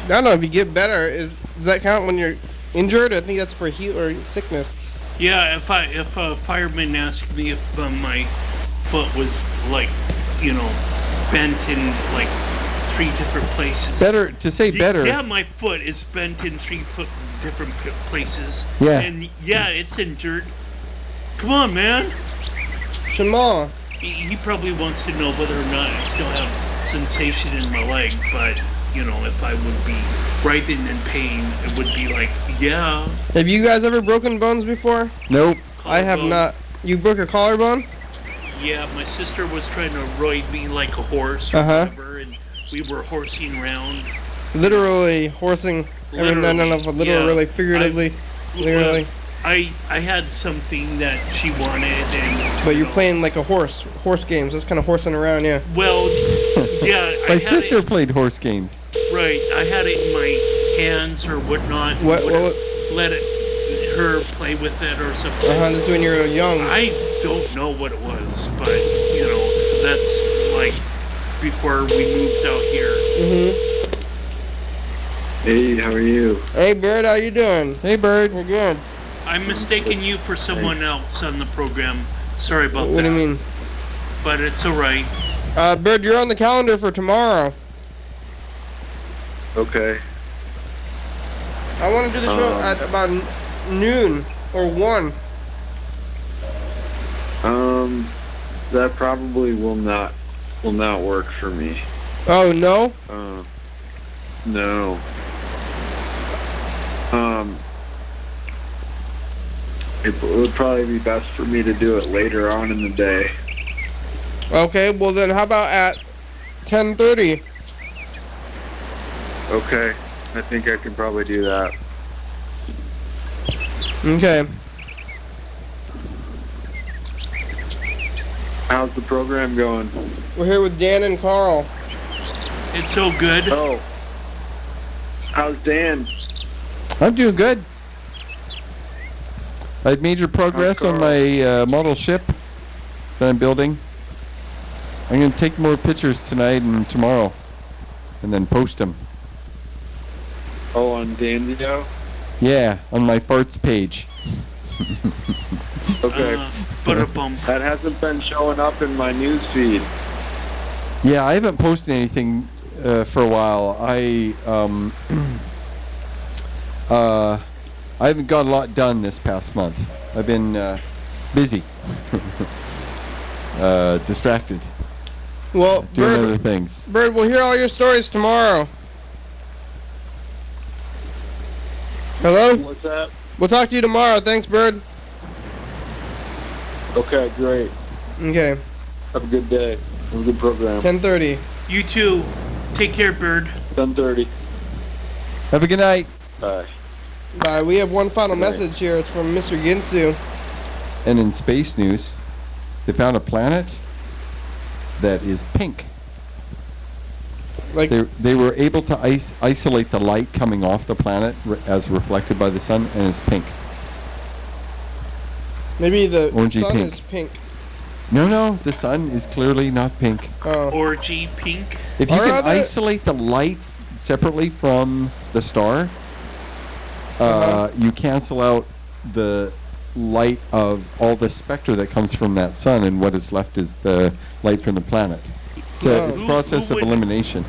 I don't know if you get better. Does that count when you're injured? I think that's for heal or sickness. Yeah, if a fireman asked me if my foot was like, bent in like 3 different places. Better to say better. Yeah, my foot is bent in 3 different places. Yeah. And yeah, it's injured. Come on, man. Shema. He probably wants to know whether or not I still have sensation in my leg, but you know, if I would be writhing in pain, it would be like, yeah. Have you guys ever broken bones before? Nope. I have Collarbone. not. You broke a collarbone? Yeah, my sister was trying to ride me like a horse or Uh-huh. whatever, and we were horsing around. Literally horsing. I mean, no, literally, yeah. figuratively, literally. I had something that she wanted, and But you you're know, playing like a horse games. That's kind of horsing around, yeah. Well, yeah. I My had sister it, played horse games. right. I had it in my hands or whatnot. What? Let her play with it or something. That's when you were young. I don't know what it was, but you know, that's like before we moved out here. Mm-hmm. Hey, how are you? Hey, Bird, how you doing? Hey, Bird. We're good. I'm mistaking you for someone else on the program. Sorry about that. What do you mean? But it's alright. Bird, you're on the calendar for tomorrow. Okay. I want to do the show at about noon or 1. That probably will not work for me. Oh, no? No. It would probably be best for me to do it later on in the day. Okay, well then how about at 10:30? Okay. I think I can probably do that. Okay. How's the program going? We're here with Dan and Carl. It's so good. Oh. How's Dan? I'm doing good. I've made major progress on my model ship that I'm building. I'm going to take more pictures tonight and tomorrow and then post them. Oh, on Dandio? Yeah, on my farts page. Okay. Bum. That hasn't been showing up in my news feed. Yeah, I haven't posted anything for a while. I haven't got a lot done this past month. I've been busy, distracted, Well, doing other Bird, things. Bird, we'll hear all your stories tomorrow. Hello? What's that? We'll talk to you tomorrow. Thanks, Bird. Okay, great. Okay. Have a good day. Have a good program. 10:30. You too. Take care, Bird. 10:30. Have a good night. Bye. Bye. We have one final message here. It's from Mr. Ginsu. And in space news, they found a planet that is pink. Like They were able to isolate the light coming off the planet as reflected by the sun, and it's pink. maybe the Orangey sun pink. is pink. No, the sun is clearly not pink. Oh. Orgy pink. If you Or can other- isolate the light separately from the star, you cancel out the light of all the spectra that comes from that sun, and what is left is the light from the planet. So Wow. it's a process of would- elimination.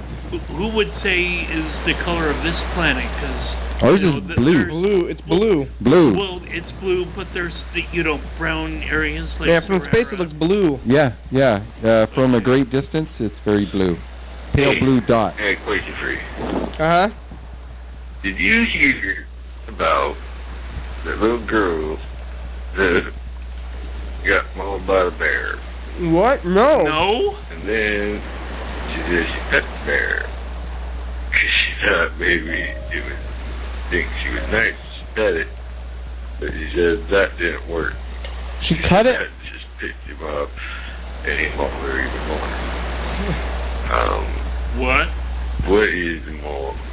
Who would say is the color of this planet? Because Ours is blue. Blue. It's blue. Blue. Well, it's blue, but there's the brown areas like Yeah, from space it looks blue. Yeah. From a great distance, it's very blue. Pale blue dot. Hey, question for you. Uh huh. Did you hear about the little girl that got mauled by the bear? What? No. No. And then she pet the bear. 'Cause she thought maybe it would think she was nice. She pet it. But she said that didn't work. She cut it. That just picked him up and he mauled her even more. What? What is the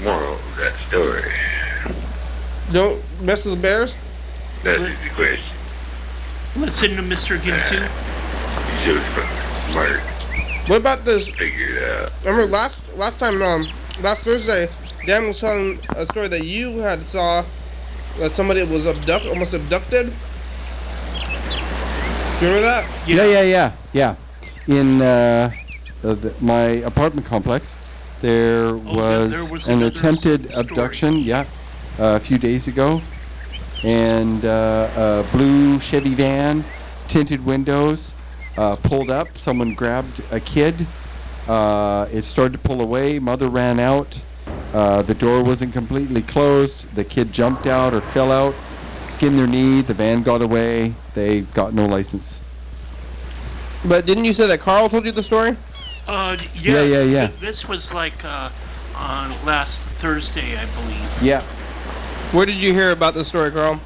moral of that story? Don't mess with the bears. That is the question. Listen to Mr. Ginsu. He's so fucking smart. What about this? Figure it out. Remember last last Thursday, Dan was telling a story that you had saw that somebody was almost abducted. Do you remember that? Yeah. In my apartment complex, there yeah, was there was an another attempted story. abduction, a few days ago. And a blue Chevy van, tinted windows, pulled up. Someone grabbed a kid. It started to pull away. Mother ran out. The door wasn't completely closed. The kid jumped out or fell out, skinned their knee. The van got away. They got no license. But didn't you say that Carl told you the story? Yeah. This was like on last Thursday, I believe. Yeah. Where did you hear about the story, Carl?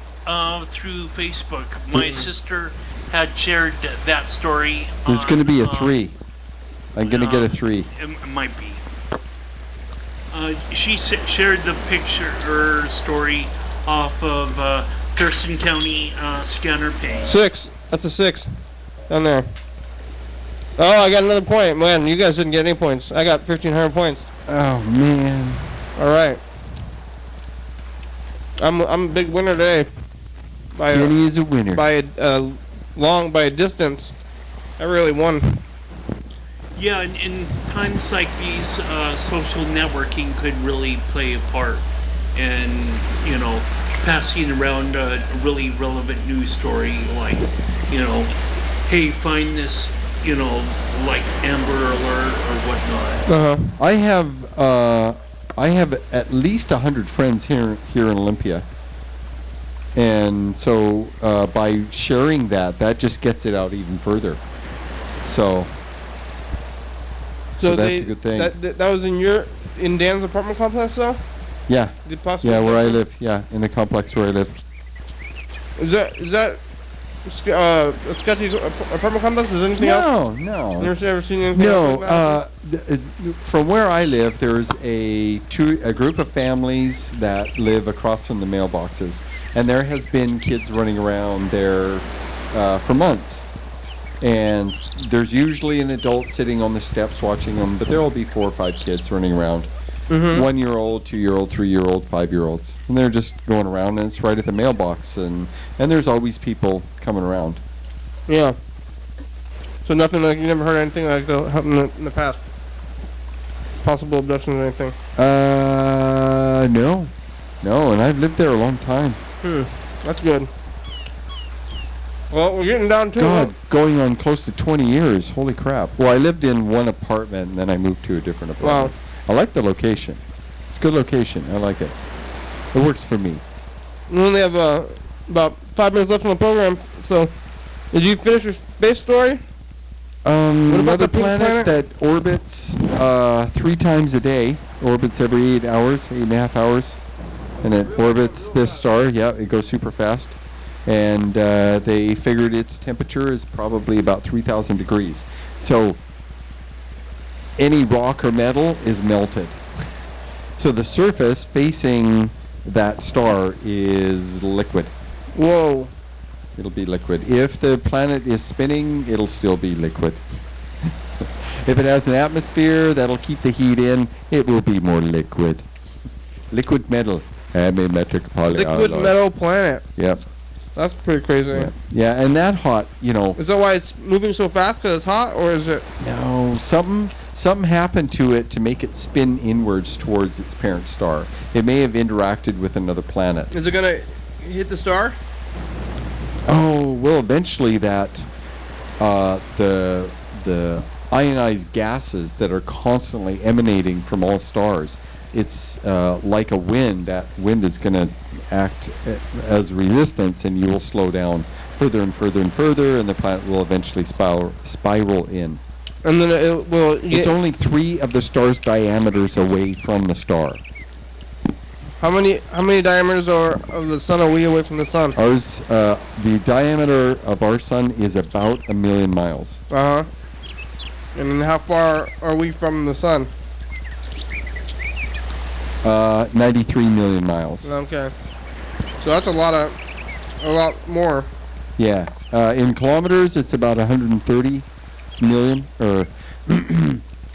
Through Facebook. My sister had shared that story. There's going to be a 3. I'm going to get a 3. It might be. She shared the picture or story off of Thurston County scanner page. 6. That's a 6. Down there. Oh, I got another point. Man, you guys didn't get any points. I got 1,500 points. Oh, man. All right. I'm a big winner today. Kenny is a winner. By a distance. I really won. Yeah, in times like these, social networking could really play a part in, passing around a really relevant news story like, hey, find this, like Amber Alert or whatnot. I have at least 100 friends here in Olympia. And so by sharing that just gets it out even further. So that's a good thing. That was in Dan's apartment complex, though? Yeah. Yeah, where I live. Yeah, in the complex where I live. Is that a sketchy apartment complex? Is anything else? No. Ever seen anything else like that? From where I live, there's a group of families that live across from the mailboxes, and there has been kids running around there for months. And there's usually an adult sitting on the steps watching them, but there will be 4 or 5 kids running around. 1-year-old, 2-year-old, 3-year-old, 5-year-olds, and they're just going around, and it's right at the mailbox, and there's always people coming around. Yeah. So nothing like, you never heard anything like that happen in the past? Possible abductions or anything? No, and I've lived there a long time. That's good. Well, we're getting down to God, going on close to 20 years. Holy crap. Well, I lived in one apartment, and then I moved to a different apartment. Wow. I like the location. It's a good location. I like it. It works for me. We only have about 5 minutes left on the program, so did you finish your space story? What about Another the pink planet that orbits 3 times a day. Orbits every 8 hours, 8.5 hours. And it orbits this star. Yeah, it goes super fast. And they figured its temperature is probably about 3,000 degrees. So any rock or metal is melted. So the surface facing that star is liquid. Whoa. It'll be liquid. If the planet is spinning, it'll still be liquid. If it has an atmosphere that'll keep the heat in, it will be more liquid. Liquid metal. Ambimetric polyalloy. Liquid metal planet. Yep. That's pretty crazy. Yeah, and that hot, Is that why it's moving so fast because it's hot, or is it? No, something happened to it to make it spin inwards towards its parent star. It may have interacted with another planet. Is it gonna hit the star? Oh, well, eventually that the ionized gases that are constantly emanating from all stars, it's like a wind. That wind is going to act as resistance, and you will slow down further and further and further, and the planet will eventually spiral in. And then it will. It's only 3 of the star's diameters away from the star. How many diameters of the sun are we away from the sun? Ours, the diameter of our sun is about 1 million miles. And then how far are we from the sun? 93 million miles. Okay. So that's a lot more. Yeah. In kilometers, it's about 130 million, or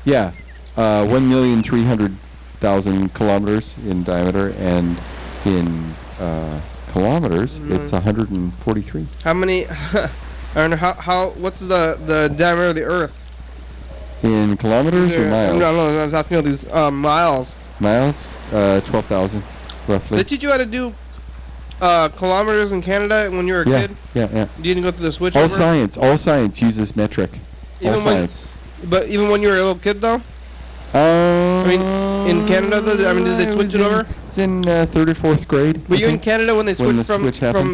yeah, 1,300,000 kilometers in diameter, and in kilometers, it's 143. How many? I don't know how. What's the diameter of the Earth? In kilometers or miles? No, I was asking all these miles. Miles? 12,000, roughly. They teach you how to do kilometers in Canada when you were a kid? Yeah. You didn't go through the switch All science uses metric. All science. But even when you were a little kid, though? I mean, in Canada, did they switch it over? It was in third or fourth grade. Were you in Canada when they switched from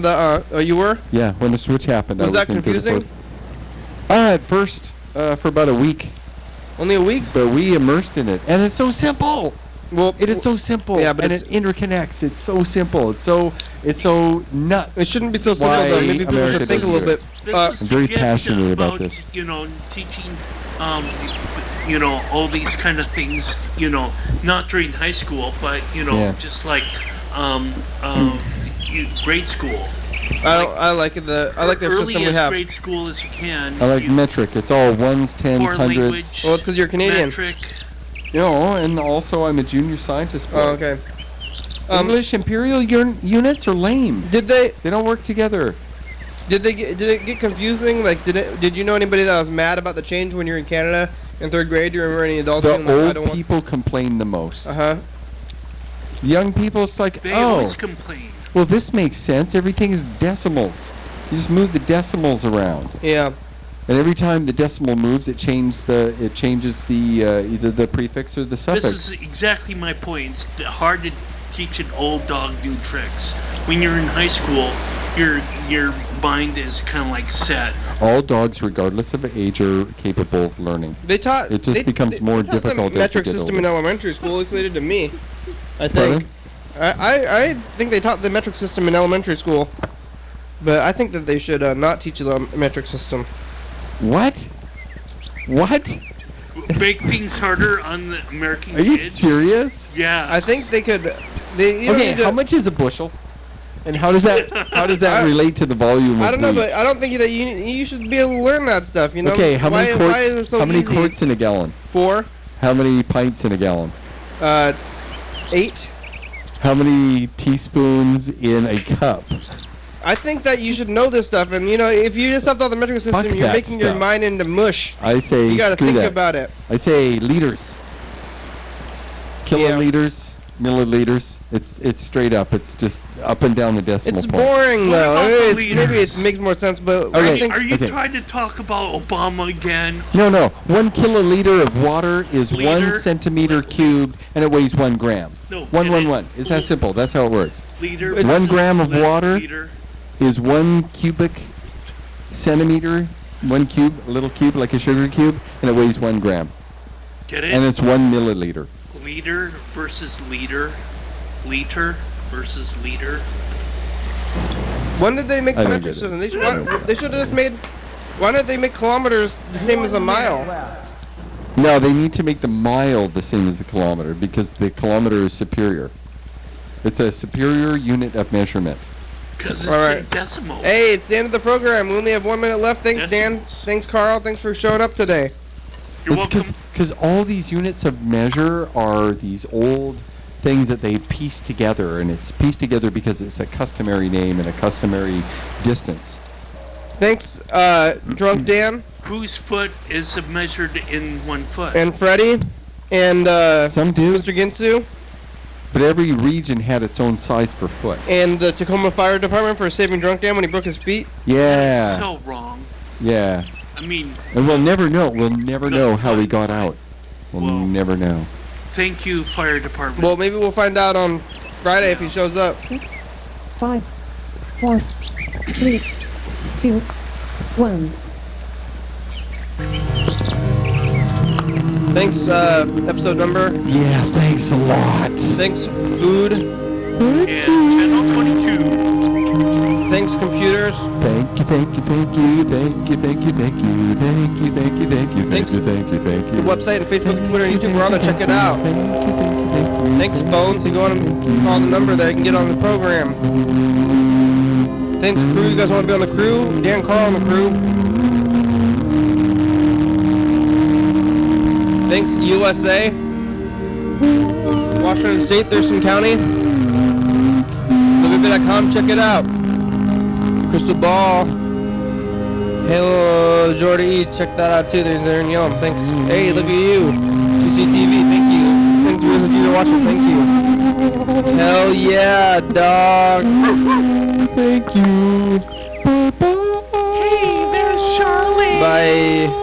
the, you were? Yeah, when the switch happened. Was I that was in third or confusing? fourth. At first, for about a week. Only a week? But we immersed in it. And it's so simple. Well, it is so simple. Yeah, but and it interconnects. It's so simple. It's so nuts. It shouldn't be so simple, though. Maybe people should think a little bit. I'm very passionate about this. You know, teaching, you know, all these kind of things, you know, not during high school, but, you know, just like grade school. I like the system we have. Grade school as you can. I like metric. It's all ones, tens, hundreds. Well, it's because you're Canadian. Metric. And also I'm a junior scientist. Oh, okay. English imperial units are lame. Did they? They don't work together. Did it get confusing? Like, did you know anybody that was mad about the change when you were in Canada in third grade? Do you remember any adults? The old people complain the most. The young people, it's like, they always complain. Well, this makes sense. Everything is decimals. You just move the decimals around. Yeah. And every time the decimal moves, it changes the either the prefix or the suffix. This is exactly my point. It's hard to teach an old dog new tricks. When you're in high school, your mind is kind of like set. All dogs, regardless of age, are capable of learning. It just becomes more difficult. The metric system in elementary school, at least they did to me. I think. I think they taught the metric system in elementary school, but I think that they should not teach the metric system. What? Make things harder on the American kids? Are you kids? serious? Yeah. I think they could. How much is a bushel? And how does that relate to the volume? I don't know, but I don't think that you should be able to learn that stuff. You know. Okay, how many quarts? Why is it so how many easy? quarts in a gallon? 4. How many pints in a gallon? 8. How many teaspoons in a cup? I think that you should know this stuff, and if you just have the metric system, Fuck you're that making your stuff. mind into mush. I say you gotta screw think that. about it. I say liters, kiloliters, milliliters. It's straight up. It's just up and down the decimal It's point. boring What though. about the Maybe liters? it makes more sense, but Okay. I think Are you trying to talk about Obama again? No. 1 kiloliter of water is Liter? 1 centimeter cubed, and it weighs 1 gram. No. 1. It's that simple. That's how it works. Liter. 1 gram of water Liter. is 1 cubic centimeter, 1 cube, a little cube like a sugar cube, and it weighs 1 gram. Get it? And it's 1 milliliter. Liter versus liter. Liter versus liter. when did they make I the don't metric get it. system? They should have just made. Why didn't they make kilometers the same as a mile? No, they need to make the mile the same as the kilometer because the kilometer is superior. It's a superior unit of measurement. Because it's All right. in decimals. Hey, it's the end of the program. We only have 1 minute left. Thanks, Dan. Decimals. Thanks, Carl. Thanks for showing up today. You're It's welcome. because all these units of measure are these old things that they piece together, and it's pieced together because it's a customary name and a customary distance. Thanks, Drunk Dan Whose foot is measured in 1 foot? and Freddie and Some do, Mr. Ginsu but every region had its own size per foot. and the Tacoma Fire Department for saving Drunk Dan when he broke his feet. Yeah, So wrong. yeah. I mean, And we'll never know. We'll never know how he got out. We'll Well- never know. thank you, fire department. Well, maybe we'll find out on Friday if he shows up. 6, 5, 4, 3, 2, 1. Thanks, episode number. Yeah, thanks a lot. Thanks, food. and channel 22. Thanks, computers. Thank you. Thanks. Thank you. The website and Facebook, Twitter, and YouTube. We're on there. Check it out. Thanks, phones. You go on and call the number there. You can get on the program. Thanks, crew. You guys want to be on the crew? Dan Carl on the crew. Thanks, USA. Washington State, Thurston County. WB.com. Check it out. Crystal Ball. Hello, Jordy. Check that out too. They're in Yelm. Thanks. Hey, look at you. TCTV. Thank you. Thanks for you watching. Thank you. Hell yeah, dog. Thank you. Hey, there's Charlie. Bye.